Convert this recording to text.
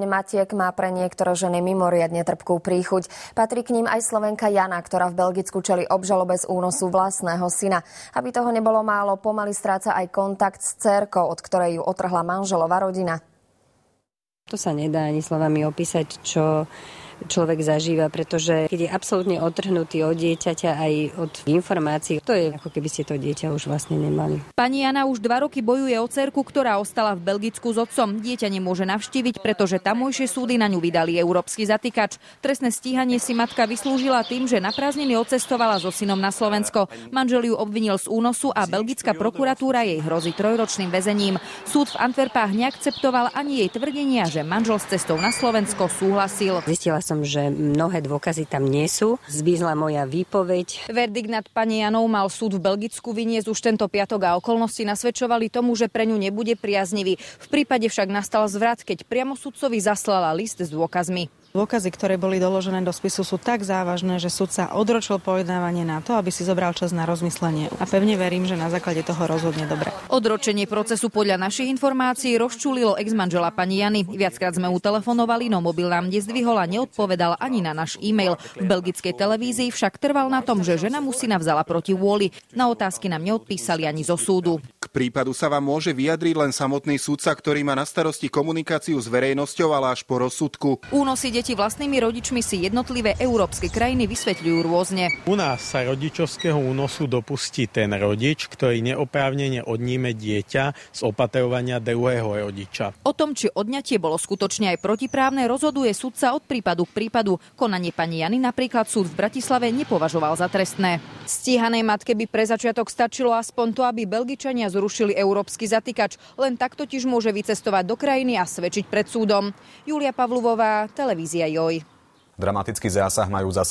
Matiek má pre niektoré ženy mimoriadne trpkú príchuť. Patrí k ním aj Slovenka Jana, ktorá v Belgicku čelí obžalobe z únosu vlastného syna. Aby toho nebolo málo, pomaly stráca aj kontakt s dcérkou, od ktorej ju otrhla manželova rodina. To sa nedá ani slovami opísať, čo človek zažíva, pretože keď je absolútne odtrhnutý od dieťaťa aj od informácií, to je ako keby ste to dieťa už vlastne nemali. Pani Jana už 2 roky bojuje o dcérku, ktorá ostala v Belgicku s otcom. Dieťa nemôže navštíviť, pretože tamojšie súdy na ňu vydali európsky zatýkač. Trestné stíhanie si matka vyslúžila tým, že na prázdniny odcestovala so synom na Slovensko. Manžel ju obvinil z únosu a belgická prokuratúra jej hrozí 3-ročným väzením. Súd v Antwerpách neakceptoval ani jej tvrdenia, že manžel s cestou na Slovensko súhlasil. Zistila som, že mnohé dôkazy tam nie sú. Zvízla moja výpoveď. Verdikt nad pani Janou mal súd v Belgicku vyniesť už tento piatok a okolnosti nasvedčovali tomu, že pre ňu nebude priaznivý. V prípade však nastal zvrat, keď priamo sudcovi zaslala list s dôkazmi. Dôkazy, ktoré boli doložené do spisu, sú tak závažné, že sudca odročil pojednávanie na to, aby si zobral čas na rozmyslenie. A pevne verím, že na základe toho rozhodne dobre. Odročenie procesu podľa našich informácií rozčúlilo ex-manžela pani Jany. Viackrát sme mu telefonovali, no mobil nám nezdvihol a neodpovedal ani na náš e-mail. V belgickej televízii však trval na tom, že žena mu syna vzala proti vôli. Na otázky nám neodpísali ani zo súdu. K prípadu sa vám môže vyjadriť len samotný sudca, ktorý má na starosti komunikáciu s verejnosťou, ale až po rozsudku. Únosy detí vlastnými rodičmi si jednotlivé európske krajiny vysvetľujú rôzne. U nás sa rodičovského únosu dopustí ten rodič, ktorý neoprávnene odníme dieťa z opatrovania druhého rodiča. O tom, či odňatie bolo skutočne aj protiprávne, rozhoduje sudca od prípadu k prípadu. Konanie pani Jany napríklad súd v Bratislave nepovažoval za trestné. Stíhanej matke by pre začiatok stačilo aspoň to, aby Belgičania zrušili európsky zatýkač. Len tak totiž môže vycestovať do krajiny a svedčiť pred súdom. Julia Pavluvová, televízia Joj. Dramatický zásah majú za